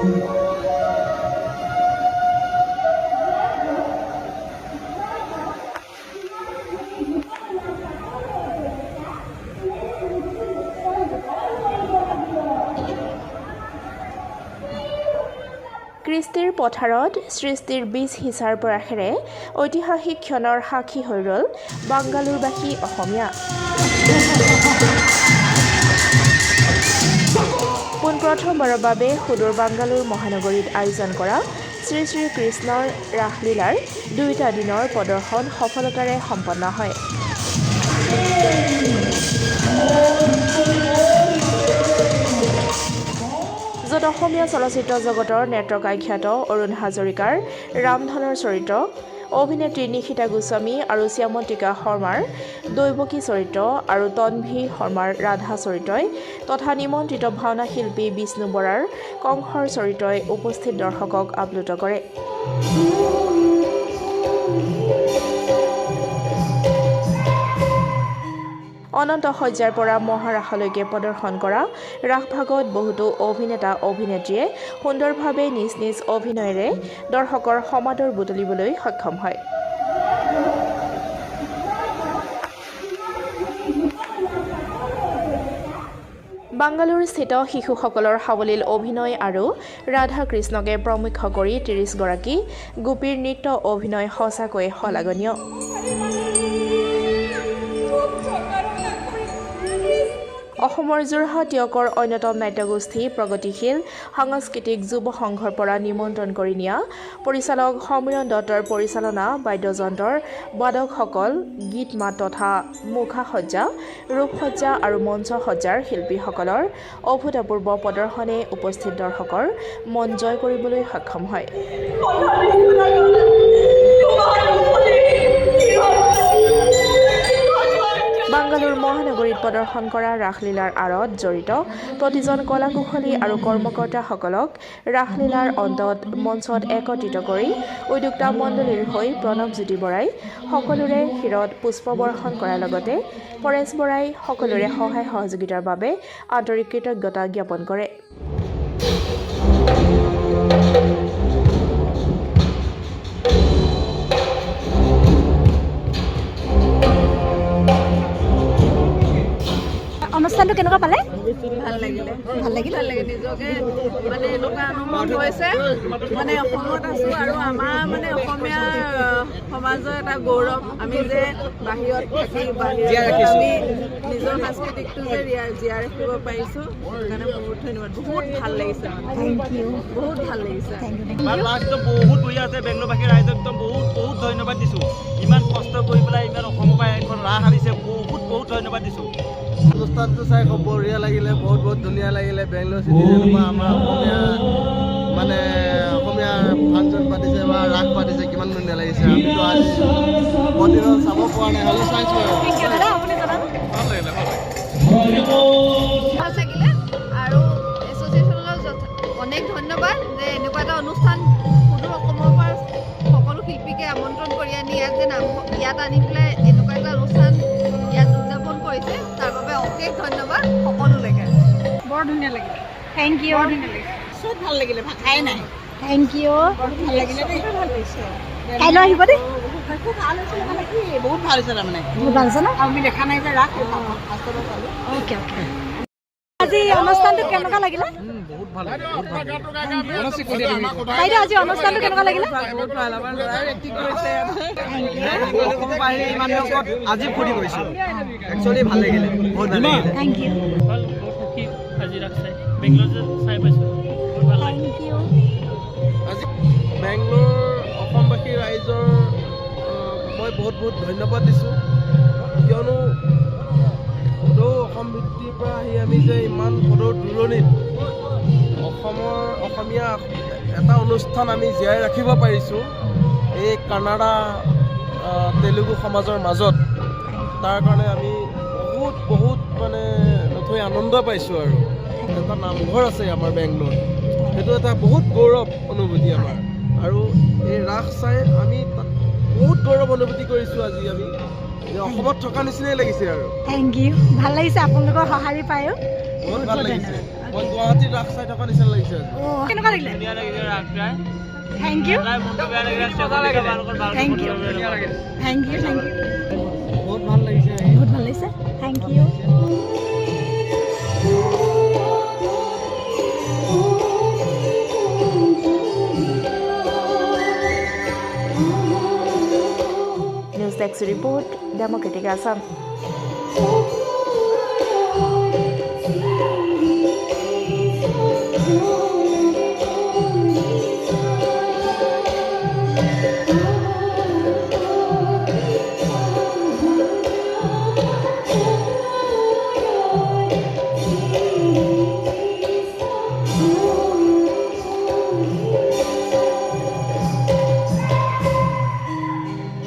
কৃষ্টিৰ পথাৰত সৃষ্টিৰ বীজ সিঁচাৰ প্ৰয়াসেৰে ঐতিহাসিক ক্ষণৰ সাক্ষী হৈ ৰ'ল বাংগালুৰবাসী অসমীয়া। পোনপ্ৰথমবাৰৰ বাবে সুদূৰ বাংগালুৰ মহানগৰীত আয়োজন কৰা শ্ৰী শ্ৰী কৃষ্ণৰ ৰাসলীলাৰ 2টা দিনৰ প্ৰদৰ্শন সফলতাৰে সম্পন্ন হয়। য'ত অসমীয়া চলচ্চিত্ৰ জগতৰ নেত্ৰকাখ্যাত অৰুণ হাজৰিকাৰ ৰামধনৰ চৰিত্ৰ, অভিনেত্ৰী নিশিতা গোস্বামী আৰু শ্যামন্তিকা শৰ্মাৰ দৈৱকী চৰিত্ৰ আৰু তন্ভী শৰ্মাৰ ৰাধা চৰিত্ৰই তথা নিমন্ত্ৰিত ভাওনা শিল্পী বিষ্ণু বৰাৰ কংসৰ চৰিত্ৰই উপস্থিত দৰ্শকক আপ্লুত কৰে। অনন্ত শয্যাৰ পৰা মহাৰাসলৈকে প্ৰদৰ্শন কৰা ৰাসভাগত বহুতো অভিনেতা অভিনেত্ৰীয়ে সুন্দৰভাৱে নিজ নিজ অভিনয়েৰে দৰ্শকৰ সমাদৰ বুটলিবলৈ সক্ষম হয়। বাংগালুৰুস্থিত শিশুসকলৰ সাৱলীল অভিনয় আৰু ৰাধা কৃষ্ণকে প্ৰমুখ্য কৰি 30 গৰাকী গোপীৰ নৃত্য অভিনয় সঁচাকৈয়ে শলাগনীয়। অসমৰ যোৰহাট টিয়কৰ অন্যতম নাট্যগোষ্ঠী প্ৰগতিশীল সাংস্কৃতিক যুৱ সংঘৰ পৰা নিমন্ত্ৰণ কৰি নিয়া পৰিচালক সমীৰণ দত্তৰ পৰিচালনা বাদ্যযন্ত্ৰৰ বাদকসকল, গীত মাত তথা মুখাসজ্জা, ৰূপসজ্জা আৰু মঞ্চসজ্জাৰ শিল্পীসকলৰ অভূতপূৰ্ব প্ৰদৰ্শনে উপস্থিত দৰ্শকৰ মন জয় কৰিবলৈ সক্ষম হয়। বাংগালুৰ মহানগৰীত প্ৰদৰ্শন কৰা ৰাসলীলাৰ আঁৰত জড়িত প্ৰতিজন কলাকুশলী আৰু কৰ্মকৰ্তাসকলক ৰাসলীলাৰ অন্তত মঞ্চত একত্ৰিত কৰি উদ্যোক্তা মণ্ডলীৰ হৈ প্ৰণৱজ্যোতি বৰাই সকলোৰে শিৰত পুষ্পবৰ্ষণ কৰাৰ লগতে পৰেশ বৰাই সকলোৰে সহায় সহযোগিতাৰ বাবে আন্তৰিক কৃতজ্ঞতা জ্ঞাপন কৰে। অনুষ্ঠানটো কেনেকুৱা পালে? ভাল লাগিলে নিজকে মানে এনেকুৱা অনুভৱ হৈছে মানে অসমত আছো আৰু আমাৰ মানে অসমীয়া সমাজৰ এটা গৌৰৱ আমি যে বাহিৰত থাকি আমি নিজৰ সাংস্কৃতিকটো যে জীয়াই ৰাখিব পাৰিছোঁ সেইকাৰণে বহুত ধন্যবাদ। বহুত ভাল লাগিছে, বহুত ভাল লাগিছে। বহুত বঢ়িয়া আছে। বেংগলোৰবাসী ৰাইজক একদম বহুত ধন্যবাদ দিছোঁ। ইমান কষ্ট কৰি পেলাই ইমান অসমৰ পৰা এখন ৰাস আনিছে, বহুত ধন্যবাদ দিছোঁ। অনুষ্ঠানটো চাই খুব বঢ়িয়া লাগিলে, বহুত ধুনীয়া লাগিলে। বেংগলোৰ চিটিজেনৰ পৰা আমাৰ অসমীয়া ফাংচন পাতিছে বা ৰাস পাতিছে, কিমান ধুনীয়া লাগিছে। আমিতো আজি প্ৰতিদিন চাব পৰা নাই, হ'লেও চাইছোঁ আৰু আৰু এছ'চিয়েশ্যনলৈ অনেক ধন্যবাদ যে এনেকুৱা এটা অনুষ্ঠান সুদূৰ অসমৰ পৰা সকলো শিল্পীকে আমন্ত্ৰণ কৰি আনি ইয়াত আনি পেলাই এনেকুৱা এটা অনুষ্ঠান ইয়াত উদযাপন কৰিছে, তাৰ বাবে অশেষ ধন্যবাদ সকলোলৈকে। বৰ ধুনীয়া লাগিলে। Thank you. চব ভাল লাগিলে, ভাষাই নাই। Thank you. ভাল লাগিলে দেই, ভাল লাগিছে। কাইলৈ আহিব দেই। খুব ভাল হৈছিলে, মানে কি বহুত ভাল হৈছে। তাৰমানে বহুত ভাল হৈছে ন? আমি দেখা নাই যে ৰাস অ'কে। আজি অনুষ্ঠানটো কেনেকুৱা লাগিলে? বাইদেউ আজি অনুষ্ঠানটো কেনেকুৱা লাগিলে? বহুত ভাল। আমাৰ ল'ৰাই এক্টিং কৰিছে। আজি ফুৰি গৈছোঁ, একচুৱেলি ভাল লাগিলে, বহুত ভাল লাগিলে। Thank you. আজি ৰাস চাই বেংগলোৰ চাই পাইছোঁ, বহুত ভাল লাগিল। Thank you. আজি বেংগলোৰ অসমবাসী ৰাইজৰ মই বহুত ধন্যবাদ দিছোঁ, কিয়নো অসম ভিত্তিৰ পৰা আহি আমি যে ইমান সদূৰ দূৰণিত অসমীয়া এটা অনুষ্ঠান আমি জীয়াই ৰাখিব পাৰিছোঁ এই কানাডা তেলেগু সমাজৰ মাজত, তাৰ কাৰণে আমি বহুত মানে নথৈ আনন্দ পাইছোঁ। আৰু এটা নামঘৰ আছে আমাৰ বেংগলোৰত, সেইটো এটা বহুত গৌৰৱ অনুভূতি আমাৰ। আৰু এই ৰাস চাই আমি তাত বহুত গৌৰৱ অনুভূতি কৰিছোঁ। আজি আমি অসমত থকা নিচিনাই লাগিছে আৰু থেংক ইউ। ভাল লাগিছে আপোনালোকৰ সঁহাৰি পায়ো। বহুত ভাল লাগিছে। মই গুৱাহাটীত ৰাস চাই থকা নিচিনা লাগিছে আজি। অ' কেনেকুৱা লাগিলে? ধুনীয়া লাগিছে ৰাস চাই। থেংক ইউ তাই মনটো বেয়া লাগিলে তোমালোকৰ ভাল thank you thank you thank you বহুত ভাল লাগিছে। বহুত ভাল লাগিছে thank you news desk report Democratic Assam.